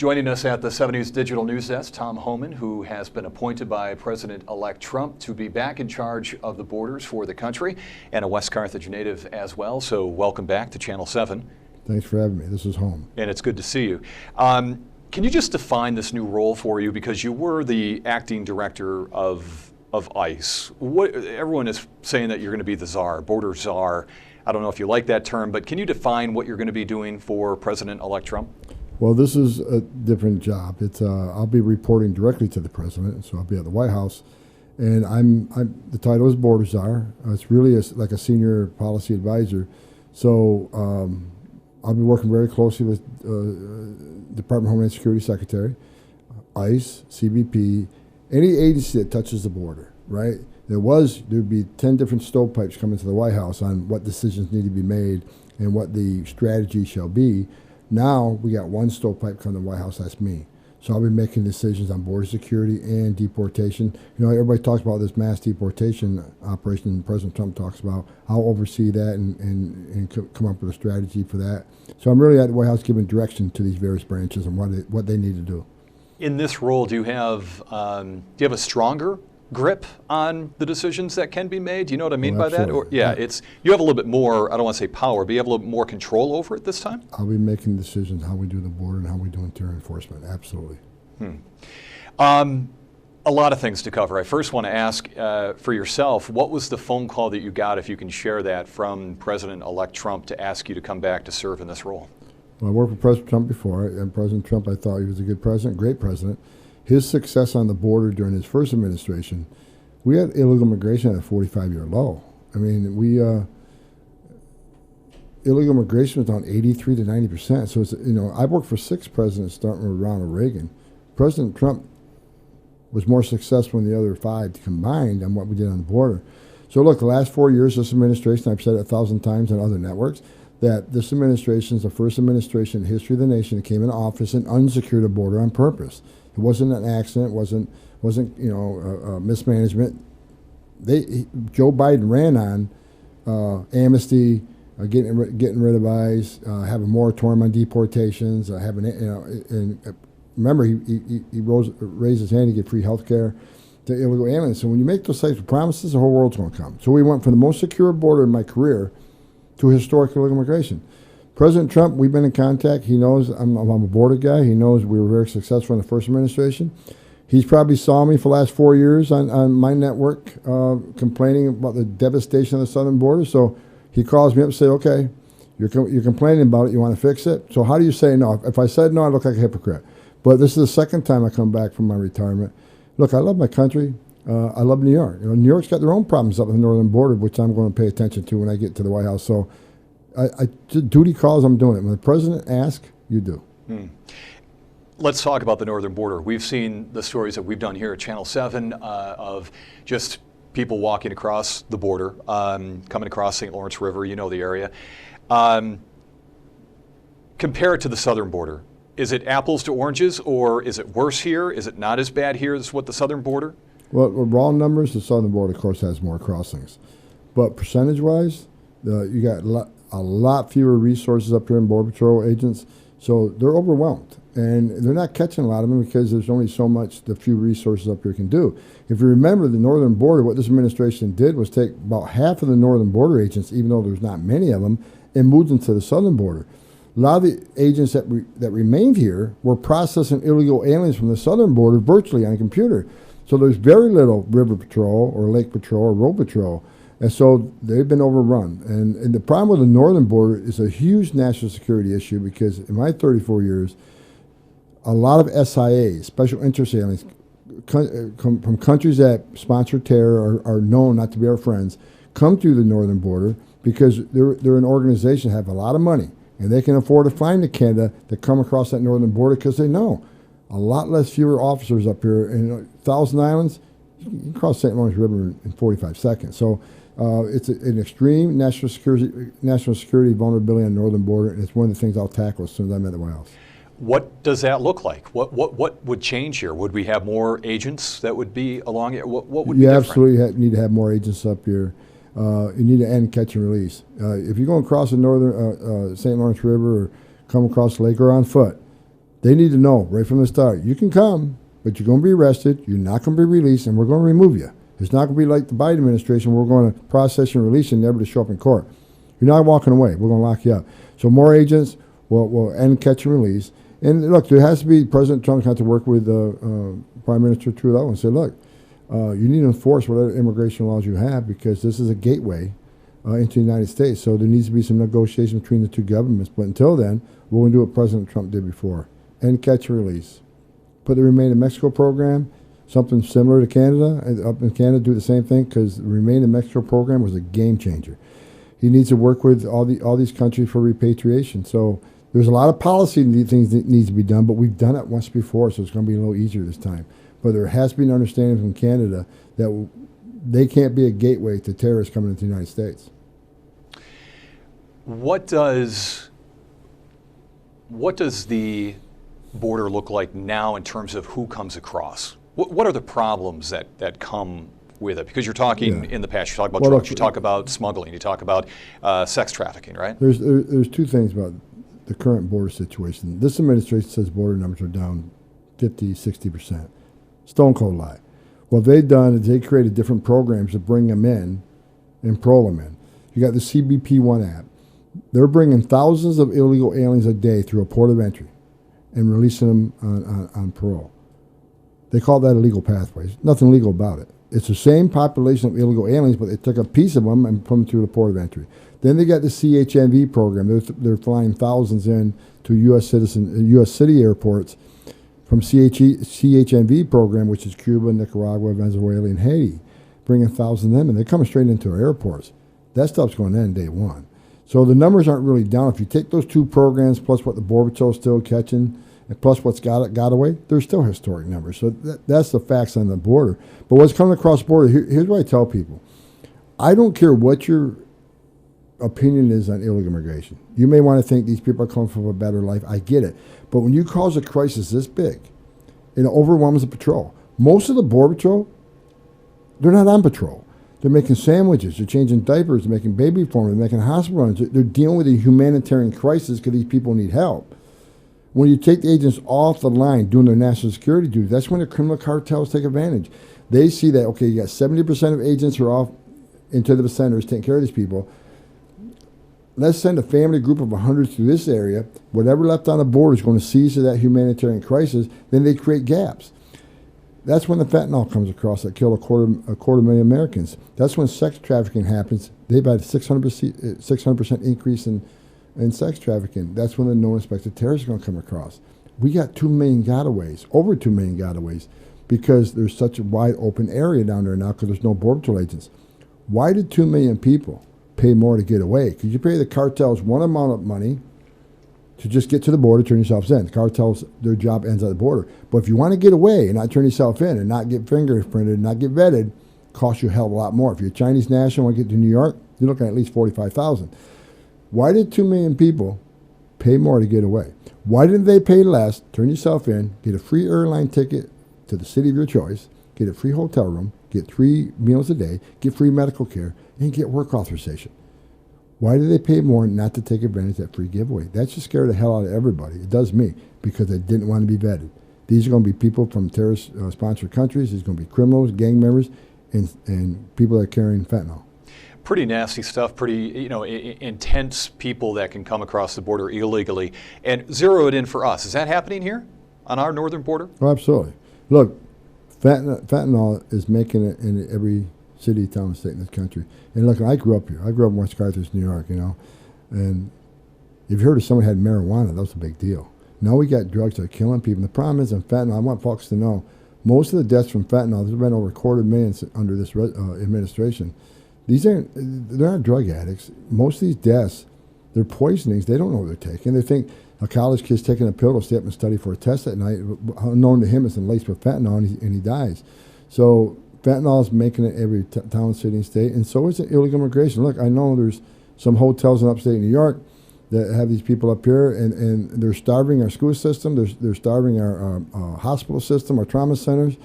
Joining us at the 7 News Digital News Desk, Tom Homan, who has been appointed by President-elect Trump to be back in charge of the borders for the country, and a West Carthage native as well. So welcome back to Channel 7. Thanks for having me. This is home. And it's good to see you. Can you just define this new role for you? Because you were the acting director of ICE. Everyone is saying that you're going to be the czar, border czar. I don't know if you like that term, but can you define what you're going to be doing for President-elect Trump? Well, this is a different job. It's I'll be reporting directly to the president, so I'll be at the White House, and the title is border czar. It's really like a senior policy advisor. So I'll be working very closely with Department of Homeland Security Secretary, ICE, CBP, any agency that touches the border. Right? There'd be 10 different stovepipes coming to the White House on what decisions need to be made and what the strategy shall be. Now we got one stovepipe coming to the White House, that's me. So I'll be making decisions on border security and deportation. You know, everybody talks about this mass deportation operation, and President Trump talks about. I'll oversee that and come up with a strategy for that. So I'm really at the White House giving direction to these various branches and what they need to do. In this role, do you have a stronger grip on the decisions that can be made? Do you know what I mean by that? Or you have a little bit more, I don't want to say power, but you have a little bit more control over it this time? I'll be making decisions how we do the border and how we do interior enforcement, absolutely. A lot of things to cover. I first want to ask for yourself, what was the phone call that you got, if you can share that, from President-elect Trump to ask you to come back to serve in this role? Well, I worked with President Trump before, and President Trump, I thought he was a good president, great president. His success on the border during his first administration, we had illegal immigration at a 45-year low. I mean, illegal immigration was down 83 to 90%. So it's, I worked for 6 presidents starting with Ronald Reagan. President Trump was more successful than the other 5 combined on what we did on the border. So look, the last 4 years, this administration, I've said it 1,000 times on other networks, that this administration is the first administration in the history of the nation that came into office and unsecured a border on purpose. It wasn't an accident. Wasn't mismanagement. Joe Biden ran on amnesty, getting rid of ICE, have a moratorium on deportations, and remember he raised his hand to get free health care to illegal aliens. So when you make those types of promises, the whole world's going to come. So we went from the most secure border in my career to historic illegal immigration. President Trump, we've been in contact. He knows I'm a border guy. He knows we were very successful in the first administration. He's probably saw me for the last 4 years on my network complaining about the devastation of the southern border. So he calls me up and says, okay, you're complaining about it. You want to fix it? So how do you say no? If I said no, I look like a hypocrite. But this is the second time I come back from my retirement. Look, I love my country. I love New York. New York's got their own problems up on the northern border, which I'm going to pay attention to when I get to the White House. So duty calls, I'm doing it. When the president asks, you do. Let's talk about the northern border. We've seen the stories that we've done here at Channel 7 of just people walking across the border, coming across St. Lawrence River, you know the area. Compare it to the southern border. Is it apples to oranges, or is it worse here? Is it not as bad here as what the southern border? Well, raw numbers, the southern border, of course, has more crossings. But percentage-wise, you got a lot fewer resources up here in Border Patrol agents, so they're overwhelmed. And they're not catching a lot of them because there's only so much the few resources up here can do. If you remember the northern border, what this administration did was take about half of the northern border agents, even though there's not many of them, and moved them to the southern border. A lot of the agents that remained here were processing illegal aliens from the southern border virtually on a computer. So there's very little river patrol or lake patrol or road patrol. And so they've been overrun. And the problem with the northern border is a huge national security issue because in my 34 years, a lot of SIAs, special interest aliens, from countries that sponsor terror or are known not to be our friends, come through the northern border because they're an organization that have a lot of money and they can afford to fly into Canada to come across that northern border because they know a lot fewer officers up here. In Thousand Islands, you can cross St. Lawrence River in 45 seconds. So it's an extreme national security vulnerability on the northern border, and it's one of the things I'll tackle as soon as I'm at the White House. What does that look like? What would change here? Would we have more agents that would be along it? What would be different? You absolutely need to have more agents up here. You need to end catch and release. If you're going across the northern St. Lawrence River or come across the lake or on foot, They need to know right from the start, you can come, but you're going to be arrested, you're not going to be released, and we're going to remove you. It's not going to be like the Biden administration, we're going to process and release you and never to show up in court. You're not walking away. We're going to lock you up. So more agents will end catch and release. And look, there has to be, President Trump has to work with Prime Minister Trudeau and say, look, you need to enforce whatever immigration laws you have because this is a gateway into the United States. So there needs to be some negotiation between the two governments. But until then, we're going to do what President Trump did before. End catch and release. Put the Remain in Mexico program, something similar to Canada. And up in Canada, do the same thing because the Remain in Mexico program was a game changer. He needs to work with all these countries for repatriation. So there's a lot of policy things that needs to be done, but we've done it once before, so it's going to be a little easier this time. But there has to be an understanding from Canada that they can't be a gateway to terrorists coming into the United States. What does the border look like now in terms of who comes across? What are the problems that come with it? Because you're talking in the past, you talk about drugs, you talk about smuggling, you talk about sex trafficking, right? There's two things about the current border situation. This administration says border numbers are down 50, 60%. Stone cold lie. What they've done is they created different programs to bring them in and parole them in. You got the CBP One app. They're bringing thousands of illegal aliens a day through a port of entry and releasing them on parole. They call that illegal pathways. Nothing legal about it. It's the same population of illegal aliens, but they took a piece of them and put them through the port of entry. Then they got the CHMV program. They're flying thousands in to U.S. city airports from CHMV program, which is Cuba, Nicaragua, Venezuela, and Haiti, bringing thousands of them, and they're coming straight into our airports. That stuff's going to end day one. So the numbers aren't really down. If you take those two programs plus what the Border Patrol is still catching, and plus what's got away, they're still historic numbers. So that's the facts on the border. But what's coming across the border, here's what I tell people. I don't care what your opinion is on illegal immigration. You may want to think these people are coming for a better life. I get it. But when you cause a crisis this big, it overwhelms the patrol. Most of the Border Patrol, they're not on patrol. They're making sandwiches. They're changing diapers. They're making baby formula. They're making hospital runs. They're dealing with a humanitarian crisis because these people need help. When you take the agents off the line doing their national security duty, that's when the criminal cartels take advantage. They see that, okay, you got 70% of agents who are off into the centers taking care of these people. Let's send a family group of 100 through this area. Whatever left on the border is going to seize to that humanitarian crisis. Then they create gaps. That's when the fentanyl comes across that kill a quarter million Americans. That's when sex trafficking happens. They've had a 600% increase in sex trafficking. That's when the known suspected terrorists are going to come across. We got 2 million gotaways, over 2 million gotaways, because there's such a wide open area down there now because there's no Border Patrol agents. Why did 2 million people pay more to get away? Because you pay the cartels one amount of money to just get to the border, turn yourselves in. The cartels, their job ends at the border. But if you want to get away and not turn yourself in and not get fingerprinted and not get vetted, it costs you a hell of a lot more. If you're a Chinese national and want to get to New York, you're looking at least $45,000. Why did 2 million people pay more to get away? Why didn't they pay less, turn yourself in, get a free airline ticket to the city of your choice, get a free hotel room, get 3 meals a day, get free medical care, and get work authorization? Why do they pay more not to take advantage of that free giveaway? That should scare the hell out of everybody. It does me, because they didn't want to be vetted. These are going to be people from terrorist-sponsored countries. These are going to be criminals, gang members, and people that are carrying fentanyl. Pretty nasty stuff, pretty intense people that can come across the border illegally. And zero it in for us. Is that happening here on our northern border? Oh, absolutely. Look, fentanyl is making it in every city, town, and state in this country. And look, I grew up here. I grew up in West Carthage, New York, And if you heard of someone had marijuana, that was a big deal. Now we got drugs that are killing people. And the problem is in fentanyl, I want folks to know, most of the deaths from fentanyl, there's been over 250,000 under this administration. They're not drug addicts. Most of these deaths, they're poisonings. They don't know what they're taking. They think a college kid's taking a pill to stay up and study for a test at night. Unknown to him, it's laced with fentanyl, and he dies. So fentanyl is making it every town, city, and state, and so is illegal immigration. Look, I know there's some hotels in upstate New York that have these people up here, and they're starving our school system. They're starving our hospital system, our trauma centers.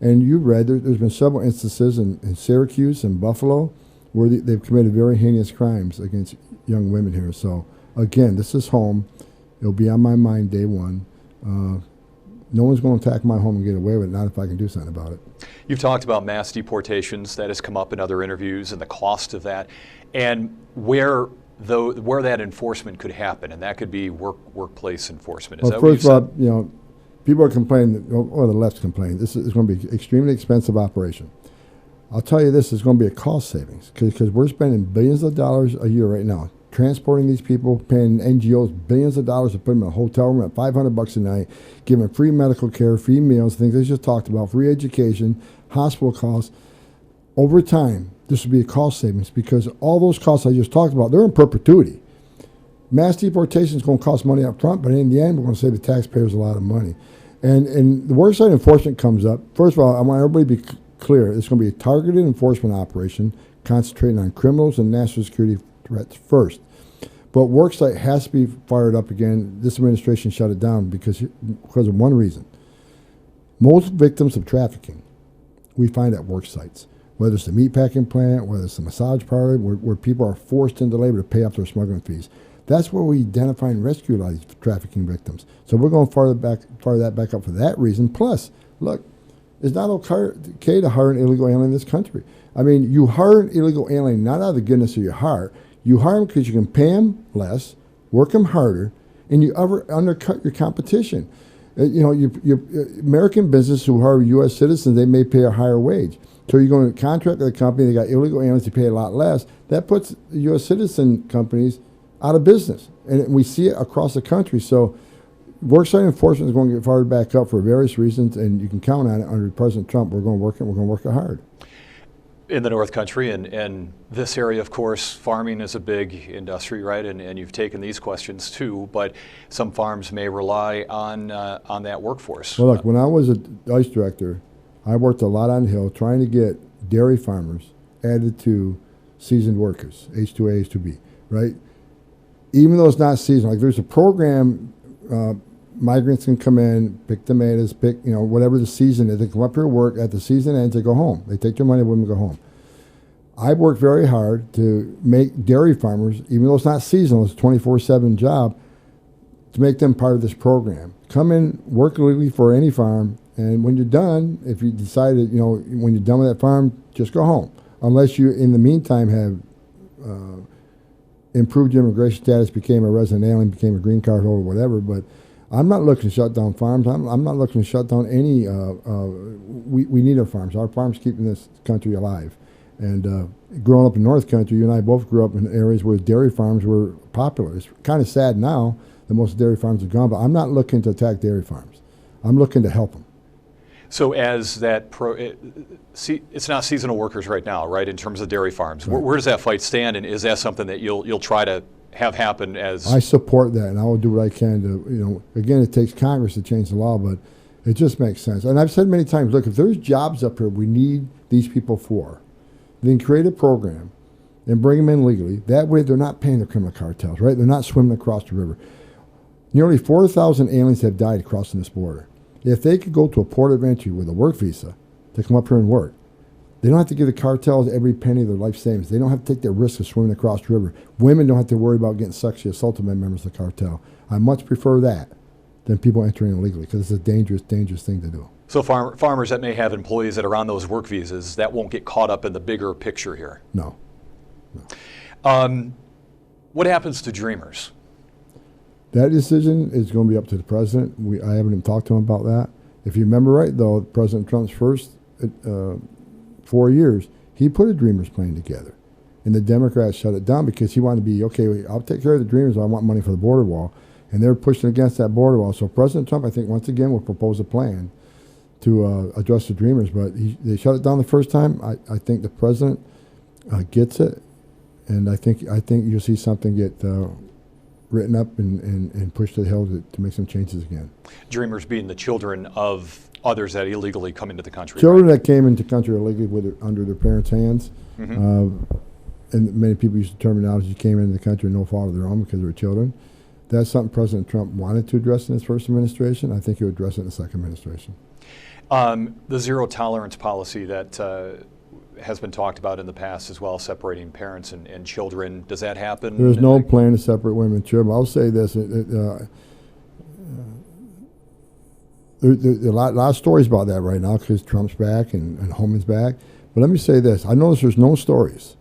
And you read there's been several instances in Syracuse and Buffalo where they've committed very heinous crimes against young women here. So, again, this is home. It'll be on my mind day one. No one's going to attack my home and get away with it, not if I can do something about it. You've talked about mass deportations. That has come up in other interviews and the cost of that, and where that enforcement could happen, and that could be workplace enforcement. Is Well, that what you first of said? all, people are complaining, or the left's complaining, this is going to be an extremely expensive operation. I'll tell you this, it's going to be a cost savings because we're spending billions of dollars a year right now transporting these people, paying NGOs billions of dollars to put them in a hotel room at $500 a night, giving free medical care, free meals, things I just talked about, free education, hospital costs. Over time, this will be a cost savings because all those costs I just talked about, they're in perpetuity. Mass deportation is going to cost money up front, but in the end, we're going to save the taxpayers a lot of money. And the worksite enforcement comes up. First of all, I want everybody to be clear. It's going to be a targeted enforcement operation concentrating on criminals and national security threats first. But worksite has to be fired up again. This administration shut it down because of one reason. Most victims of trafficking we find at work sites, whether it's the meatpacking plant, whether it's the massage parlor, where people are forced into labor to pay up their smuggling fees. That's where we identify and rescue a lot of these trafficking victims. So we're going to fire that back up for that reason. Plus, look, it's not okay to hire an illegal alien in this country. I mean, you hire an illegal alien not out of the goodness of your heart. You hire them because you can pay them less, work them harder, and you undercut your competition. Your American business who hire U.S. citizens, they may pay a higher wage. So you're going to contract with a company, they got illegal aliens, to pay a lot less. That puts U.S. citizen companies out of business. And we see it across the country. So worksite enforcement is going to get fired back up for various reasons, and you can count on it under President Trump. We're going to work it. We're going to work it hard. In the North Country and this area, of course, farming is a big industry, right? And you've taken these questions too, but some farms may rely on that workforce. Well, look, when I was a ICE director, I worked a lot on the Hill trying to get dairy farmers added to seasoned workers, H2A, H2B, right? Even though it's not seasonal, like there's a program, migrants can come in, pick tomatoes, pick, whatever the season is. They come up here to work. At the season ends, they go home. They take their money with them and go home. I've worked very hard to make dairy farmers, even though it's not seasonal, it's a 24/7 job, to make them part of this program. Come in, work legally for any farm, and when you're done, if you decided, when you're done with that farm, just go home. Unless you, in the meantime, have improved your immigration status, became a resident alien, became a green card holder, whatever, but I'm not looking to shut down farms. I'm not looking to shut down any. We need our farms. Our farms keeping this country alive. And growing up in North Country, you and I both grew up in areas where dairy farms were popular. It's kind of sad now that most dairy farms are gone, but I'm not looking to attack dairy farms. I'm looking to help them. So as that it's not seasonal workers right now, right? In terms of dairy farms, right. Where does that fight stand, and is that something that you'll try to have happen as? I support that, and I will do what I can to, again, it takes Congress to change the law, but it just makes sense. And I've said many times, look, if there's jobs up here we need these people for, then create a program and bring them in legally. That way they're not paying the criminal cartels, right? They're not swimming across the river. Nearly 4,000 aliens have died crossing this border. If they could go to a port of entry with a work visa to come up here and work, they don't have to give the cartels every penny of their life savings. They don't have to take the risk of swimming across the river. Women don't have to worry about getting sexually assaulted by members of the cartel. I much prefer that than people entering illegally because it's a dangerous, dangerous thing to do. So farmers that may have employees that are on those work visas, that won't get caught up in the bigger picture here? No. What happens to Dreamers? That decision is going to be up to the president. I haven't even talked to him about that. If you remember right, though, President Trump's first 4 years, he put a Dreamers plan together. And the Democrats shut it down because he wanted to be, okay, I'll take care of the Dreamers, I want money for the border wall. And they're pushing against that border wall. So President Trump, I think, once again, will propose a plan to address the Dreamers. But they shut it down the first time. I think the president gets it. And I think you'll see something get written up and pushed to the hill to make some changes again. Dreamers being the children of others that illegally come into the country. Children right? that came into the country illegally under their parents' hands. Mm-hmm. And many people use the terminology came into the country no fault of their own because they were children. That's something President Trump wanted to address in his first administration. I think he'll address it in the second administration. The zero tolerance policy that has been talked about in the past as well, separating parents and children. Does that happen? There's no plan to separate women and children. I'll say this. There's a lot of stories about that right now because Trump's back and Homan's back. But let me say this. I notice there's no stories.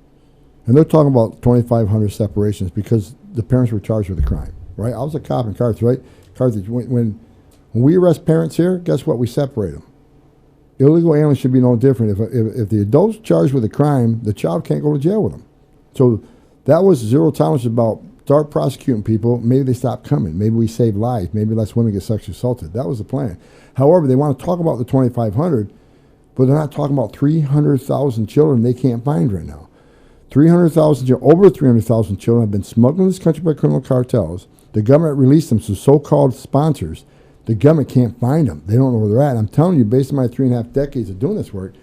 And they're talking about 2,500 separations because the parents were charged with a crime, right? I was a cop in Carthage, right? Carthage, when we arrest parents here, guess what? We separate them. Illegal aliens should be no different. If the adult's charged with a crime, the child can't go to jail with them. So that was zero tolerance about start prosecuting people. Maybe they stop coming. Maybe we save lives. Maybe less women get sexually assaulted. That was the plan. However, they want to talk about the 2,500, but they're not talking about 300,000 children they can't find right now. 300,000, over 300,000 children have been smuggled in this country by criminal cartels. The government released them to so-called sponsors. The government can't find them. They don't know where they're at. And I'm telling you, based on my 3.5 decades of doing this work,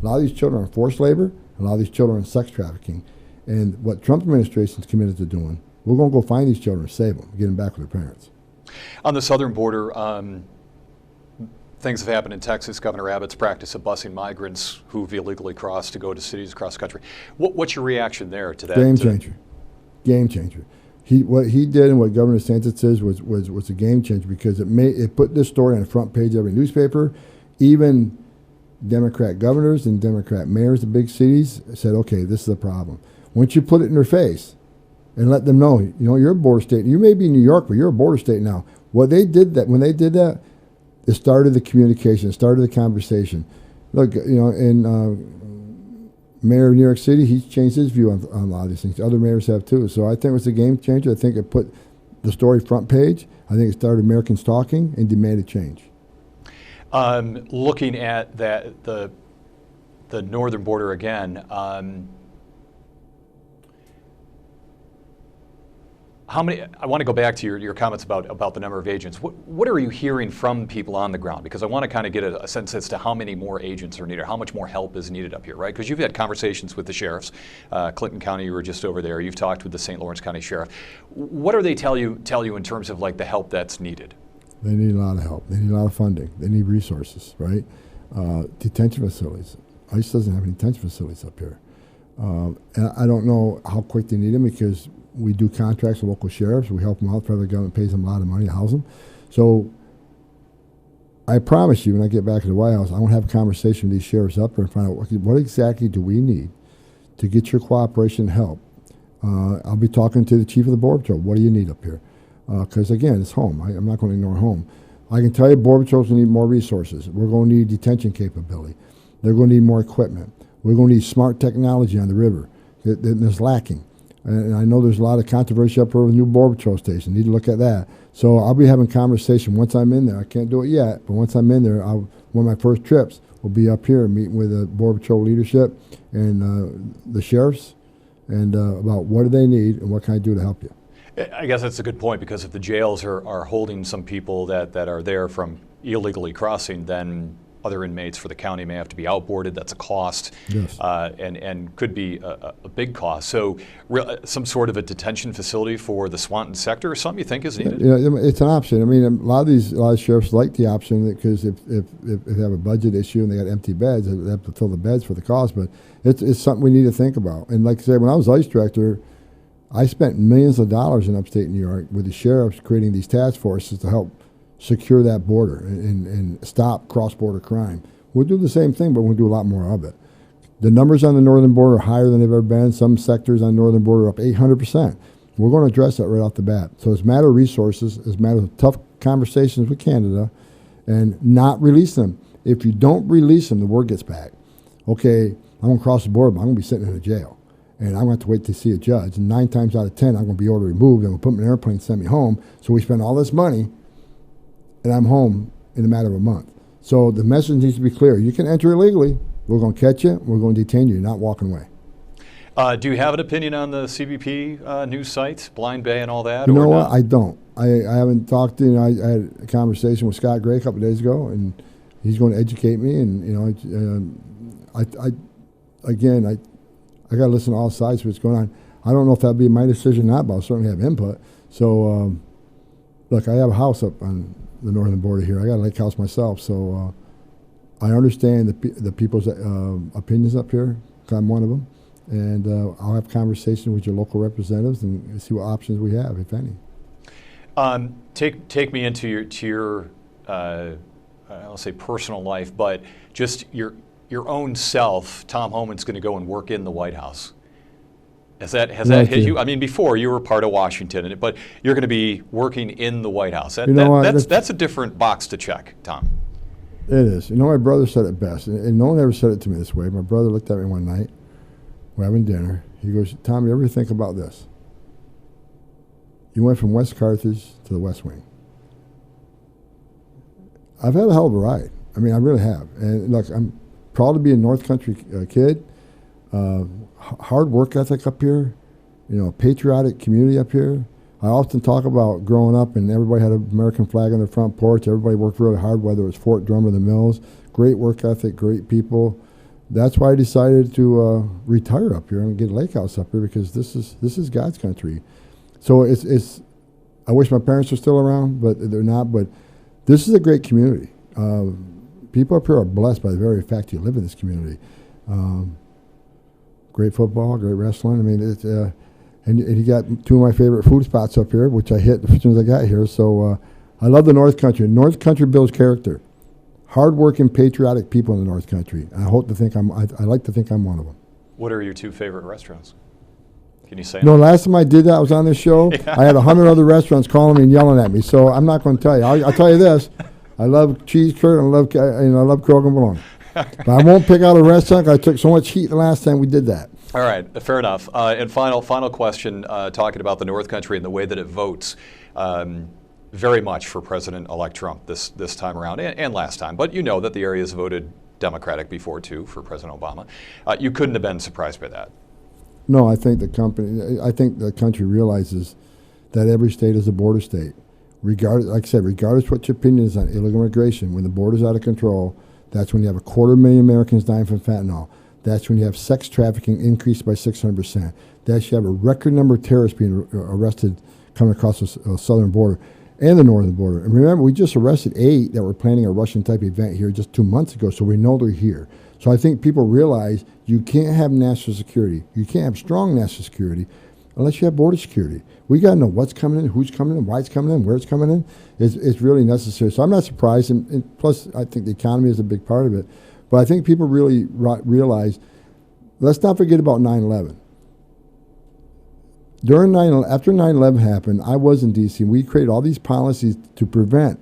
a lot of these children are in forced labor, a lot of these children are in sex trafficking. And what Trump administration is committed to doing, we're going to go find these children and save them, get them back with their parents. On the southern border, things have happened in Texas. Governor Abbott's practice of busing migrants who've illegally crossed to go to cities across the country. What's your reaction there to that? Game changer. Game changer. What he did and what Governor DeSantis says was a game changer because it put this story on the front page of every newspaper. Even Democrat governors and Democrat mayors of big cities said, okay, this is a problem. Once you put it in their face and let them know, you're a border state. You may be in New York, but you're a border state now. When they did that, it started the communication, it started the conversation. Look, Mayor of New York City, he's changed his view on a lot of these things. Other mayors have too. So I think it was a game changer. I think it put the story front page. I think it started Americans talking and demanded change. Looking at the northern border again, how many? I want to go back to your comments about the number of agents. What are you hearing from people on the ground? Because I want to kind of get a sense as to how many more agents are needed, how much more help is needed up here, right? Because you've had conversations with the sheriffs. Clinton County, you were just over there. You've talked with the St. Lawrence County Sheriff. What do they tell you in terms of like the help that's needed? They need a lot of help. They need a lot of funding. They need resources, right? Detention facilities. ICE doesn't have any detention facilities up here. And I don't know how quick they need them because we do contracts with local sheriffs. We help them out. The federal government pays them a lot of money to house them. So I promise you, when I get back to the White House, I want to have a conversation with these sheriffs up there and find out what exactly do we need to get your cooperation and help. I'll be talking to the chief of the Border Patrol. What do you need up here? Because, again, it's home. I'm not going to ignore home. I can tell you Border Patrol's going to need more resources. We're going to need detention capability. They're going to need more equipment. We're going to need smart technology on the river that's lacking. And I know there's a lot of controversy up here with the new Border Patrol station. Need to look at that. So I'll be having conversation once I'm in there. I can't do it yet, but once I'm in there, one of my first trips will be up here meeting with the Border Patrol leadership and the sheriffs and about what do they need and what can I do to help you. I guess that's a good point because if the jails are holding some people that are there from illegally crossing, then other inmates for the county may have to be outboarded. That's a cost, yes. and could be a big cost. So some sort of a detention facility for the Swanton sector or something you think is needed? Yeah, it's an option. I mean, a lot of sheriffs like the option because if they have a budget issue and they got empty beds, they have to fill the beds for the cost. But it's something we need to think about. And like I said, when I was ICE director, I spent millions of dollars in upstate New York with the sheriffs creating these task forces to help secure that border and stop cross-border crime. We'll do the same thing, but we'll do a lot more of it. The numbers on the northern border are higher than they've ever been. Some sectors on the northern border are up 800%. We're going to address that right off the bat. So it's a matter of resources. It's a matter of tough conversations with Canada and not release them. If you don't release them, the word gets back. Okay, I'm going to cross the border, but I'm going to be sitting in a jail. And I'm going to have to wait to see a judge. And 9 times out of 10, I'm going to be ordered removed. And we'll put me in an airplane and send me home. So we spend all this money and I'm home in a matter of a month. So the message needs to be clear. You can enter illegally. We're going to catch you. We're going to detain you. You're not walking away. Do you have an opinion on the CBP news sites, Blind Bay and all that? You know what? I don't. I haven't talked to, I had a conversation with Scott Gray a couple of days ago, and he's going to educate me. And, I got to listen to all sides of what's going on. I don't know if that'll be my decision or not, but I'll certainly have input. So, look, I have a house up on the northern border here. I got a lake house myself, so I understand the people's opinions up here. I'm one of them, and I'll have conversations with your local representatives and see what options we have, if any. Take me into your want to say personal life, but just your own self, Tom Homan's going to go and work in the White House. Has that hit you? I mean, before you were part of Washington, but you're going to be working in the White House. That's a different box to check, Tom. It is. You know, my brother said it best, and no one ever said it to me this way. My brother looked at me one night, we're having dinner. He goes, "Tom, you ever think about this? You went from West Carthage to the West Wing." I've had a hell of a ride. I mean, I really have. And look, I'm proud to be a North Country kid. Hard work ethic up here, you know, patriotic community up here. I often talk about growing up and everybody had an American flag on their front porch. Everybody worked really hard, whether it was Fort Drum or the Mills. Great work ethic, great people. That's why I decided to retire up here and get a lake house up here, because this is God's country. So it's I wish my parents were still around, but they're not. But this is a great community. People up here are blessed by the very fact you live in this community. Great football, great wrestling. I mean, it's and you got two of my favorite food spots up here, which I hit as soon as I got here. So I love the North Country. North Country builds character. Hardworking, patriotic people in the North Country. I hope to think I like to think I'm one of them. What are your two favorite restaurants? Can you say? No, last time I did that, I was on this show. Yeah. I had 100 other restaurants calling me and yelling at me. So I'm not going to tell you. I'll tell you this: I love cheese curd and I love croque and bologna. But I won't pick out a restaurant. I took so much heat the last time we did that. All right, fair enough. And final question, talking about the North Country and the way that it votes, very much for President-elect Trump this time around and last time. But you know that the area's voted Democratic before too for President Obama. You couldn't have been surprised by that. No, I think the country realizes that every state is a border state. Regardless, like I said, regardless what your opinion is on illegal immigration, when the border's out of control, that's when you have 250,000 Americans dying from fentanyl. That's when you have sex trafficking increased by 600%. That's you have a record number of terrorists being arrested coming across the southern border and the northern border. And remember, we just arrested 8 that were planning a Russian-type event here just 2 months ago, so we know they're here. So I think people realize you can't have national security. You can't have strong national security unless you have border security. We got to know what's coming in, who's coming in, why it's coming in, where it's coming in. It's really necessary. So I'm not surprised. And plus, I think the economy is a big part of it. But I think people really realize, let's not forget about 9/11. After 9/11 happened, I was in D.C. We created all these policies to prevent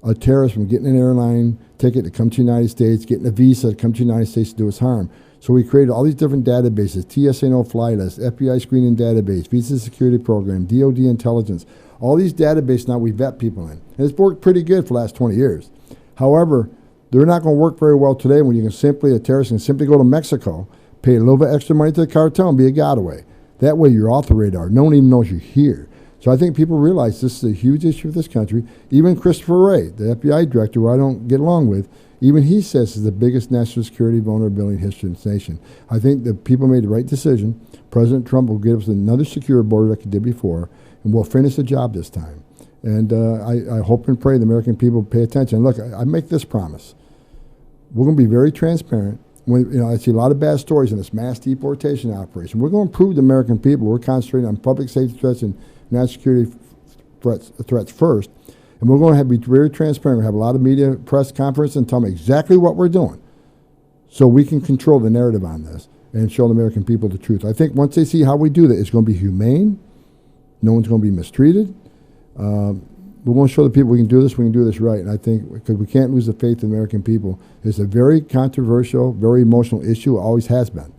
a terrorist from getting an airline ticket to come to the United States, getting a visa to come to the United States to do us harm. So we created all these different databases: TSA no-fly list, FBI screening database, visa security program, DOD intelligence. All these databases now we vet people in. And it's worked pretty good for the last 20 years. However, they're not going to work very well today when a terrorist can simply go to Mexico, pay a little bit extra money to the cartel, and be a getaway. That way you're off the radar. No one even knows you're here. So I think people realize this is a huge issue for this country. Even Christopher Wray, the FBI director, who I don't get along with, even he says is the biggest national security vulnerability in history of this nation. I think the people made the right decision. President Trump will give us another secure border like he did before, and we'll finish the job this time. And I hope and pray the American people pay attention. Look, I make this promise. We're going to be very transparent. I see a lot of bad stories in this mass deportation operation. We're going to prove to the American people we're concentrating on public safety threats and national security threats first. And we're going to be very transparent. We'll have a lot of media press conference and tell them exactly what we're doing so we can control the narrative on this and show the American people the truth. I think once they see how we do that, it's going to be humane. No one's going to be mistreated. We want to show the people we can do this right. And I think because we can't lose the faith in the American people. It's a very controversial, very emotional issue. It always has been.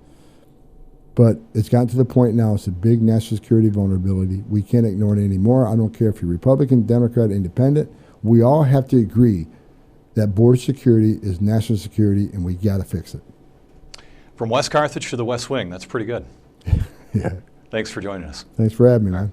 But it's gotten to the point now, it's a big national security vulnerability. We can't ignore it anymore. I don't care if you're Republican, Democrat, Independent. We all have to agree that border security is national security, and we got to fix it. From West Carthage to the West Wing, that's pretty good. Yeah. Thanks for joining us. Thanks for having me, man.